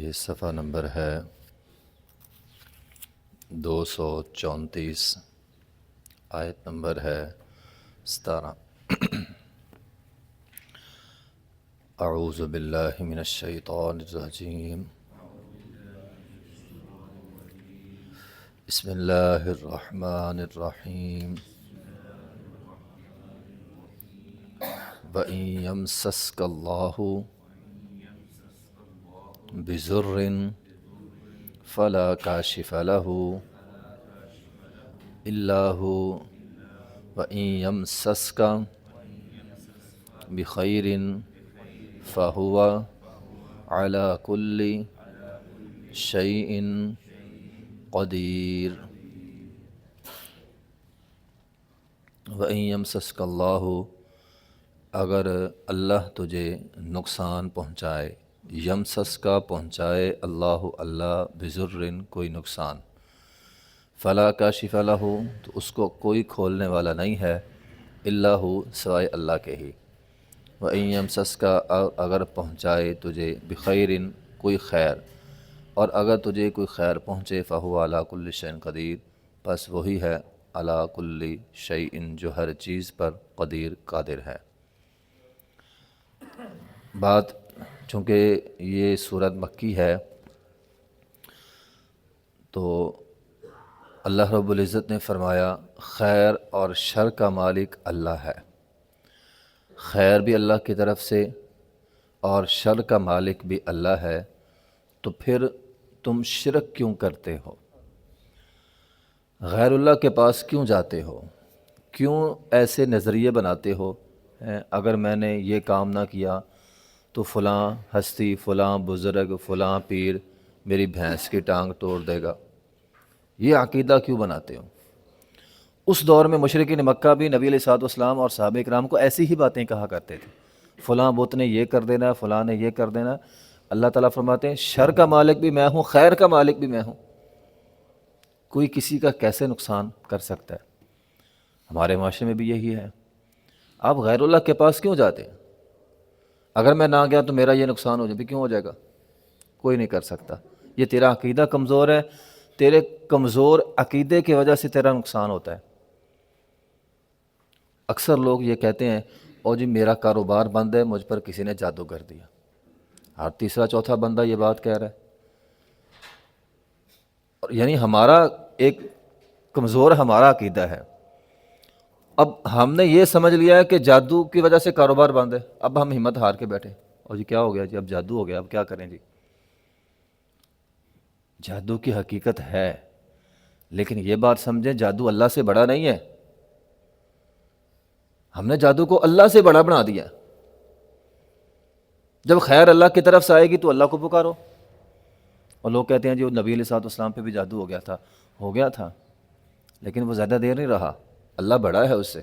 یہ صفحہ نمبر ہے 234، آیت نمبر ہے 17۔ اعوذ باللہ من الشیطان الرجیم، بسم اللہ الرحمن الرحیم۔ وَإِن يَمْسَسْكَ اللَّهُ بِضُرٍّ فَلَا كَاشِفَ لَهُ إِلَّا هُوَ وَإِن يَمْسَسْكَ بِخَيْرٍ فَهُوَ عَلَى كُلِّ شَيْءٍ قدیر۔ وَإِن يَمْسَسْكَ اللَّهُ، اگر اللہ تجھے نقصان پہنچائے، یمسس کا پہنچائے، اللہ بضرٍ کوئی نقصان، فلا کاشف لہ تو اس کو کوئی کھولنے والا نہیں ہے، الا ہو سوائے اللہ کے ہی۔ وَإِن يَمْسَسْكَ، اگر پہنچائے تجھے، بخیر کوئی خیر، اور اگر تجھے کوئی خیر پہنچے، فَهُوَ عَلَى كُلِّ شَيْءٍ قدیر، پس وہی ہے عَلَى كُلِّ شَيْءٍ جو ہر چیز پر قدیر قادر ہے۔ بات چونکہ یہ سورت مکی ہے تو اللہ رب العزت نے فرمایا خیر اور شر کا مالک اللہ ہے، خیر بھی اللہ کی طرف سے اور شر کا مالک بھی اللہ ہے، تو پھر تم شرک کیوں کرتے ہو؟ غیر اللہ کے پاس کیوں جاتے ہو؟ کیوں ایسے نظریے بناتے ہو اگر میں نے یہ کام نہ کیا تو فلاں ہستی، فلاں بزرگ، فلاں پیر میری بھینس کی ٹانگ توڑ دے گا؟ یہ عقیدہ کیوں بناتے ہو؟ اس دور میں مشرکین مکہ بھی نبی علیہ الصلوۃ والسلام اور صحابہ کرام کو ایسی ہی باتیں کہا کرتے تھے، فلاں بت نے یہ کر دینا، فلاں نے یہ کر دینا۔ اللہ تعالیٰ فرماتے ہیں شر کا مالک بھی میں ہوں، خیر کا مالک بھی میں ہوں، کوئی کسی کا کیسے نقصان کر سکتا ہے؟ ہمارے معاشرے میں بھی یہی ہے۔ آپ غیر اللہ کے پاس کیوں جاتے ہیں؟ اگر میں نہ گیا تو میرا یہ نقصان ہو جائے، بھی کیوں ہو جائے گا؟ کوئی نہیں کر سکتا۔ یہ تیرا عقیدہ کمزور ہے، تیرے کمزور عقیدے کی وجہ سے تیرا نقصان ہوتا ہے۔ اکثر لوگ یہ کہتے ہیں اور جی میرا کاروبار بند ہے، مجھ پر کسی نے جادو کر دیا۔ ہر تیسرا چوتھا بندہ یہ بات کہہ رہا ہے، اور یعنی ہمارا ایک کمزور ہمارا عقیدہ ہے۔ اب ہم نے یہ سمجھ لیا ہے کہ جادو کی وجہ سے کاروبار بند ہے، اب ہم ہمت ہار کے بیٹھے، اور جی کیا ہو گیا جی، اب جادو ہو گیا، اب کیا کریں جی؟ جادو کی حقیقت ہے، لیکن یہ بات سمجھیں جادو اللہ سے بڑا نہیں ہے۔ ہم نے جادو کو اللہ سے بڑا بنا دیا۔ جب خیر اللہ کی طرف سے آئے گی تو اللہ کو پکارو۔ اور لوگ کہتے ہیں جی وہ نبی علیہ الصلوۃ والسلام پہ بھی جادو ہو گیا تھا، لیکن وہ زیادہ دیر نہیں رہا، اللہ بڑا ہے اس سے۔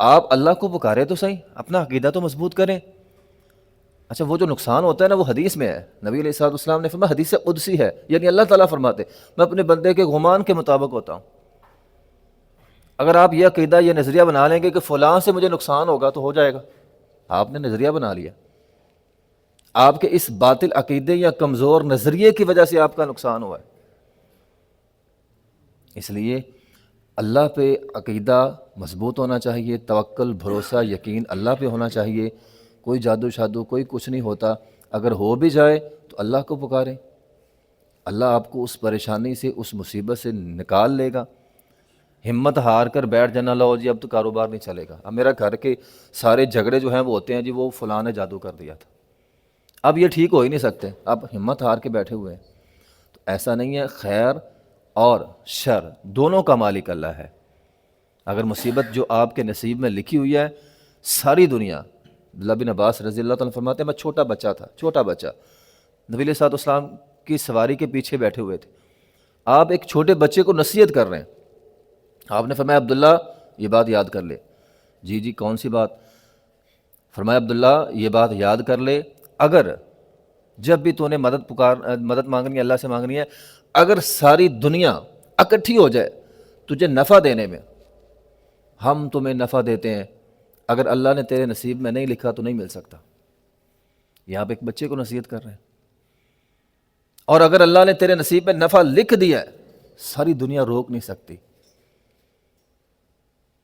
آپ اللہ کو پکارے تو صحیح، اپنا عقیدہ تو مضبوط کریں۔ اچھا وہ جو نقصان ہوتا ہے نا وہ حدیث میں ہے، نبی علیہ الصلوۃ والسلام نے فرمایا، حدیث قدسی ہے، یعنی اللہ تعالیٰ فرماتے میں اپنے بندے کے گمان کے مطابق ہوتا ہوں۔ اگر آپ یہ عقیدہ، یہ نظریہ بنا لیں گے کہ فلاں سے مجھے نقصان ہوگا تو ہو جائے گا، آپ نے نظریہ بنا لیا۔ آپ کے اس باطل عقیدے یا کمزور نظریے کی وجہ سے آپ کا نقصان ہوا ہے۔ اس لیے اللہ پہ عقیدہ مضبوط ہونا چاہیے، توکل، بھروسہ، یقین اللہ پہ ہونا چاہیے۔ کوئی جادو شادو کوئی کچھ نہیں ہوتا، اگر ہو بھی جائے تو اللہ کو پکاریں، اللہ آپ کو اس پریشانی سے، اس مصیبت سے نکال لے گا۔ ہمت ہار کر بیٹھ جانا، لو جی اب تو کاروبار نہیں چلے گا، اب میرا گھر کے سارے جھگڑے جو ہیں وہ ہوتے ہیں جی وہ فلاں نے جادو کر دیا تھا، اب یہ ٹھیک ہو ہی نہیں سکتے، اب ہمت ہار کے بیٹھے ہوئے ہیں۔ تو ایسا نہیں ہے، خیر اور شر دونوں کا مالک اللہ ہے۔ اگر مصیبت جو آپ کے نصیب میں لکھی ہوئی ہے، ساری دنیا، عبداللہ بن عباس رضی اللہ تعالیٰ فرماتے ہیں میں چھوٹا بچہ تھا، نبی علیہ الصلوۃ والسلام کی سواری کے پیچھے بیٹھے ہوئے تھے، آپ ایک چھوٹے بچے کو نصیحت کر رہے ہیں، آپ نے فرمایا عبداللہ یہ بات یاد کر لے۔ جی کون سی بات؟ فرمایا عبداللہ یہ بات یاد کر لے، اگر جب بھی تو نے مدد مانگنی ہے، اللہ سے مانگنی ہے، اگر ساری دنیا اکٹھی ہو جائے تجھے نفع دینے میں، ہم تمہیں نفع دیتے ہیں، اگر اللہ نے تیرے نصیب میں نہیں لکھا تو نہیں مل سکتا۔ یہاں پہ ایک بچے کو نصیحت کر رہے ہیں. اور اگر اللہ نے تیرے نصیب میں نفع لکھ دیا ہے ساری دنیا روک نہیں سکتی.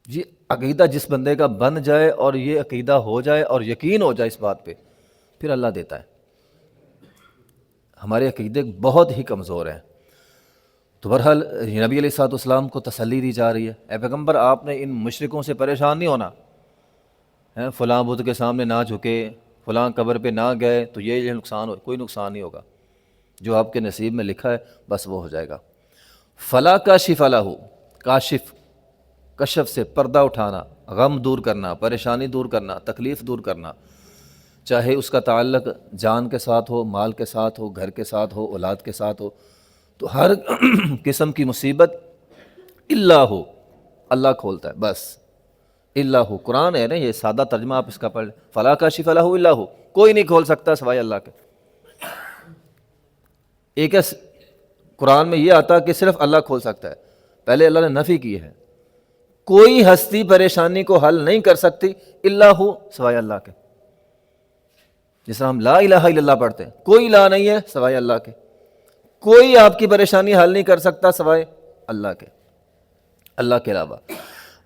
یہ عقیدہ جس بندے کا بن جائے اور یہ عقیدہ ہو جائے اور یقین ہو جائے اس بات پہ، پھر اللہ دیتا ہے. ہمارے عقیدے بہت ہی کمزور ہیں. تو بہرحال نبی علیہ الصلوۃ والسلام کو تسلی دی جا رہی ہے، اے پیغمبر آپ نے ان مشرکوں سے پریشان نہیں ہونا، فلاں بت کے سامنے نہ جھکے، فلاں قبر پہ نہ گئے تو یہ نقصان ہو، کوئی نقصان نہیں ہوگا، جو آپ کے نصیب میں لکھا ہے بس وہ ہو جائے گا. فلا کاشف لہ، کاشف کشف سے پردہ اٹھانا، غم دور کرنا، پریشانی دور کرنا، تکلیف دور کرنا، چاہے اس کا تعلق جان کے ساتھ ہو، مال کے ساتھ ہو، گھر کے ساتھ ہو، اولاد کے ساتھ ہو، تو ہر قسم کی مصیبت اللہ ہو اللہ کھولتا ہے. بس اللہ ہو قرآن ہے نا، یہ سادہ ترجمہ آپ اس کا پڑھ لیں. فلا کاشف لہ الا ہو، کوئی نہیں کھول سکتا سوائے اللہ کے. ایک ہے قرآن میں یہ آتا کہ صرف اللہ کھول سکتا ہے، پہلے اللہ نے نفی کی ہے، کوئی ہستی پریشانی کو حل نہیں کر سکتی الا ہو سوائے اللہ کے. جس طرح ہم لا الہ الا اللہ پڑھتے ہیں، کوئی لا نہیں ہے سوائے اللہ کے، کوئی آپ کی پریشانی حل نہیں کر سکتا سوائے اللہ کے، اللہ کے علاوہ.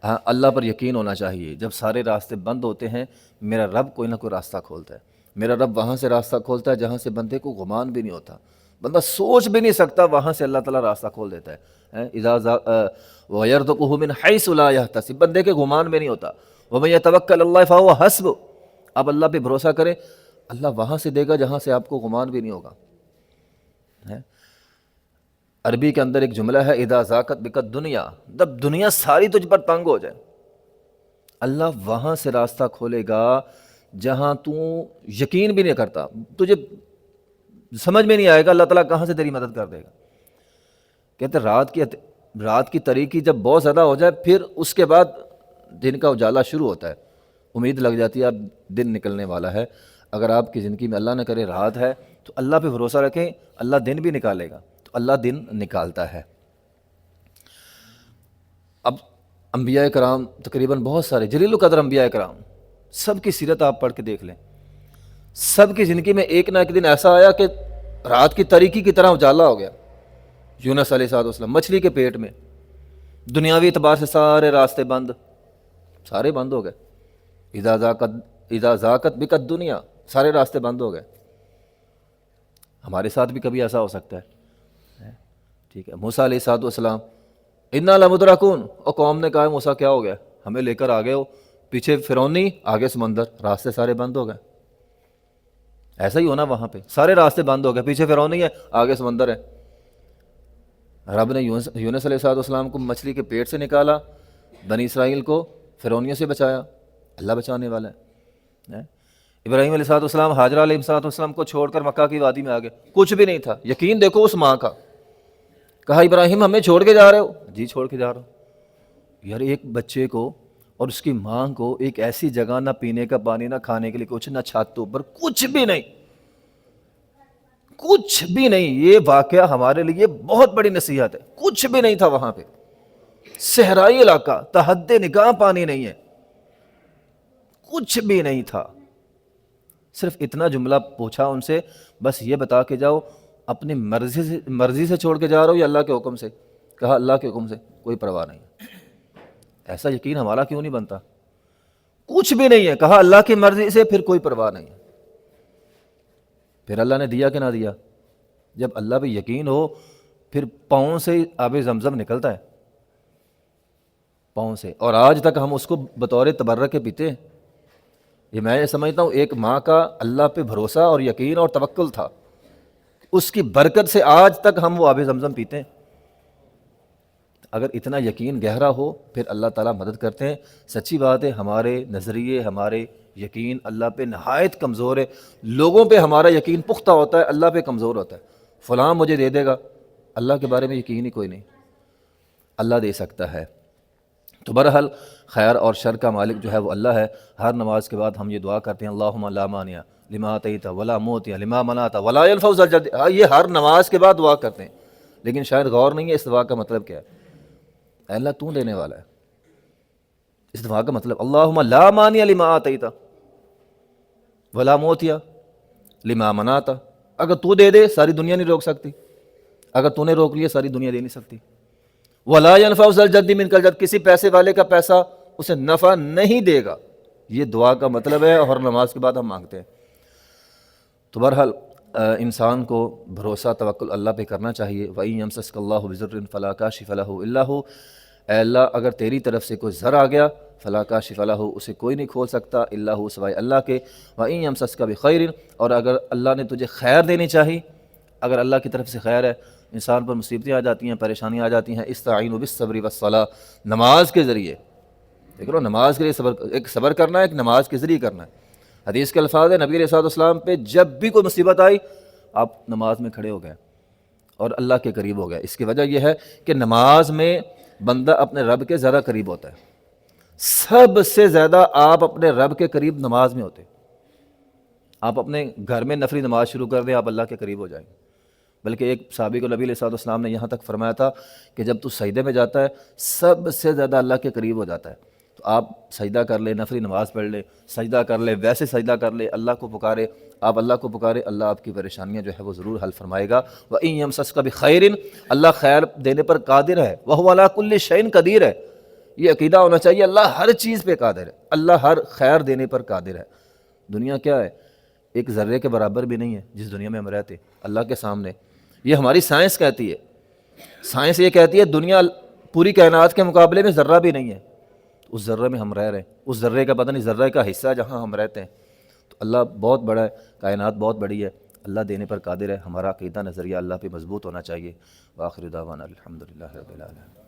ہاں اللہ پر یقین ہونا چاہیے. جب سارے راستے بند ہوتے ہیں میرا رب کوئی نہ کوئی راستہ کھولتا ہے. میرا رب وہاں سے راستہ کھولتا ہے جہاں سے بندے کو گمان بھی نہیں ہوتا، بندہ سوچ بھی نہیں سکتا، وہاں سے اللہ تعالیٰ راستہ کھول دیتا ہے. وَيَرْزُقُهُ مِنْ حَيْثُ لَا يَحْتَسِبُ، بندے کے گمان میں نہیں ہوتا. وَمَن يَتَوَكَّلْ عَلَى اللَّهِ فَهُوَ حَسْبُهُ، آپ اللہ پہ بھروسہ کریں، اللہ وہاں سے دے گا جہاں سے آپ کو گمان بھی نہیں ہوگا. عربی کے اندر ایک جملہ ہے اذا ضاقت بک الدنیا، جب دنیا ساری تجھ پر تنگ ہو جائے اللہ وہاں سے راستہ کھولے گا جہاں تو یقین بھی نہیں کرتا، تجھے سمجھ میں نہیں آئے گا اللہ تعالیٰ کہاں سے تیری مدد کر دے گا. کہتے رات کی تاریکی جب بہت زیادہ ہو جائے پھر اس کے بعد دن کا اجالا شروع ہوتا ہے، امید لگ جاتی ہے اب دن نکلنے والا ہے. اگر آپ کی زندگی میں اللہ نہ کرے رات ہے تو اللہ پہ بھروسہ رکھیں، اللہ دن بھی نکالے گا. تو اللہ دن نکالتا ہے. اب انبیاء کرام تقریباً بہت سارے جلیل القدر انبیاء کرام، سب کی سیرت آپ پڑھ کے دیکھ لیں. سب کی زندگی میں ایک نہ ایک دن ایسا آیا کہ رات کی تاریکی کی طرح اجالا ہو گیا. یونس علیہ السلام مچھلی کے پیٹ میں، دنیاوی اعتبار سے سارے راستے بند، سارے بند ہو گئے. اذا ضاقت بک الدنیا، سارے راستے بند ہو گئے. ہمارے ساتھ بھی کبھی ایسا ہو سکتا ہے. ٹھیک ہے، موسیٰ علیہ السلام انا لمدرکون، اور قوم نے کہا موسیٰ کیا ہو گیا، ہمیں لے کر آگے ہو، پیچھے فرعونی آگے سمندر، راستے سارے بند ہو گئے. ایسا ہی ہونا وہاں پہ، سارے راستے بند ہو گئے، پیچھے فرعونی ہے آگے سمندر ہے. رب نے یونس علیہ السلام کو مچھلی کے پیٹ سے نکالا، بنی اسرائیل کو فرعونیوں سے بچایا، اللہ بچانے والا ہے. ابراہیم علیہ السلام ہاجرہ علیہ السلام کو چھوڑ کر مکہ کی وادی میں آ گئے، کچھ بھی نہیں تھا. یقین دیکھو اس ماں کا، کہا ابراہیم ہمیں چھوڑ کے جا رہے ہو؟ جی چھوڑ کے جا رہا ہوں. یار ایک بچے کو اور اس کی ماں کو ایک ایسی جگہ، نہ پینے کا پانی، نہ کھانے کے لیے کچھ، نہ چھت اوپر، کچھ بھی نہیں، کچھ بھی نہیں. یہ واقعہ ہمارے لیے بہت بڑی نصیحت ہے. کچھ بھی نہیں تھا وہاں پہ، صحرائی علاقہ، تحد نگاہ پانی نہیں ہے، کچھ بھی نہیں تھا. صرف اتنا جملہ پوچھا ان سے، بس یہ بتا کے جاؤ اپنی مرضی سے چھوڑ کے جا رہا ہو یا اللہ کے حکم سے؟ کہا اللہ کے حکم سے، کوئی پرواہ نہیں. ایسا یقین ہمارا کیوں نہیں بنتا؟ کچھ بھی نہیں ہے، کہا اللہ کی مرضی سے، پھر کوئی پرواہ نہیں. پھر اللہ نے دیا کہ نہ دیا؟ جب اللہ پہ یقین ہو پھر پاؤں سے آب زمزم نکلتا ہے، پاؤں سے. اور آج تک ہم اس کو بطور تبرک کے پیتے ہیں. یہ میں یہ سمجھتا ہوں ایک ماں کا اللہ پہ بھروسہ اور یقین اور توکل تھا، اس کی برکت سے آج تک ہم وہ آب زمزم پیتے ہیں. اگر اتنا یقین گہرا ہو پھر اللہ تعالیٰ مدد کرتے ہیں. سچی بات ہے ہمارے نظریے، ہمارے یقین اللہ پہ نہایت کمزور ہے. لوگوں پہ ہمارا یقین پختہ ہوتا ہے، اللہ پہ کمزور ہوتا ہے. فلاں مجھے دے دے گا، اللہ کے بارے میں یقین ہی کوئی نہیں. اللہ دے سکتا ہے. تو بہرحال خیر اور شر کا مالک جو ہے وہ اللہ ہے. ہر نماز کے بعد ہم یہ دعا کرتے ہیں اللہم لا مانع لما اعطیت ولا معطی لما منعت ولا ينفع ذا الجد. یہ ہر نماز کے بعد دعا کرتے ہیں، لیکن شاید غور نہیں ہے اس دعا کا مطلب کیا ہے. اے اللہ تو دینے والا ہے. اس دعا کا مطلب اللہم لا مانع لما اعطیت ولا معطی لما منعت، اگر تو دے دے ساری دنیا نہیں روک سکتی، اگر تو نے روک لیا ساری دنیا دے نہیں سکتی۔ ولا ينفع ذا الجد منك الجد، کسی پیسے والے کا پیسہ اسے نفع نہیں دے گا، یہ دعا کا مطلب ہے، اور نماز کے بعد ہم مانگتے ہیں۔ تو بہرحال انسان کو بھروسہ توکل اللہ پہ کرنا چاہیے۔ وَإِن يَمْسَسْكَ اللَّهُ بِضُرٍّ فَلَا كَاشِفَ لَهُ إِلَّا هُوَ، اے اللہ اگر تیری طرف سے کوئی ضر آ گیا، فلا کاشف لہ، اسے کوئی نہیں کھول سکتا، الا ہو سوائے اللہ کے۔ وَإِن يَمْسَسْكَ بِخَيْرٍ، اور اگر اللہ نے تجھے خیر دینی چاہی، اگر اللہ کی طرف سے خیر ہے، انسان پر مصیبتیں آ جاتی ہیں، پریشانیاں آ جاتی ہیں، استعینوا بالصبر والصلاۃ، نماز کے ذریعے، دیکھ لو نماز کے لیے صبر کرنا ہے، ایک نماز کے ذریعے کرنا ہے۔ حدیث کے الفاظ ہیں نبی علیہ الصلوۃ والسلام پہ جب بھی کوئی مصیبت آئی آپ نماز میں کھڑے ہو گئے اور اللہ کے قریب ہو گئے۔ اس کی وجہ یہ ہے کہ نماز میں بندہ اپنے رب کے زیادہ قریب ہوتا ہے، سب سے زیادہ آپ اپنے رب کے قریب نماز میں ہوتے ہیں۔ آپ اپنے گھر میں نفلی نماز شروع کر دیں، آپ اللہ کے قریب ہو جائیں گے۔ بلکہ ایک صحابی کو نبی علیہ الصلوۃ والسلام نے یہاں تک فرمایا تھا کہ جب تو سجدے میں جاتا ہے سب سے زیادہ اللہ کے قریب ہو جاتا ہے، تو آپ سجدہ کر لیں، نفلی نماز پڑھ لیں، سجدہ کر لیں، ویسے سجدہ کر لیں، اللہ کو پکارے، آپ اللہ کو پکارے، اللہ آپ کی پریشانیاں جو ہے وہ ضرور حل فرمائے گا۔ وَإِن يَمْسَسْكَ بِخَيْرٍ، اللہ خیر دینے پر قادر ہے، وَهُوَ عَلَىٰ كُلِّ شَيْءٍ قدیر ہے، یہ عقیدہ ہونا چاہیے، اللہ ہر چیز پہ قادر ہے، اللہ ہر خیر دینے پر قادر ہے۔ دنیا کیا ہے؟ ایک ذرے کے برابر بھی نہیں ہے جس دنیا میں ہم رہتے، اللہ کے سامنے یہ ہماری سائنس کہتی ہے، سائنس یہ کہتی ہے دنیا پوری کائنات کے مقابلے میں ذرہ بھی نہیں ہے، اس ذرے میں ہم رہ رہے ہیں، اس ذرے کا پتہ نہیں ذرے کا حصہ جہاں ہم رہتے ہیں۔ تو اللہ بہت بڑا ہے، کائنات بہت بڑی ہے، اللہ دینے پر قادر ہے۔ ہمارا عقیدہ نظریہ اللہ پہ مضبوط ہونا چاہیے۔ وآخر دعوانا الحمدللہ رب العالمین۔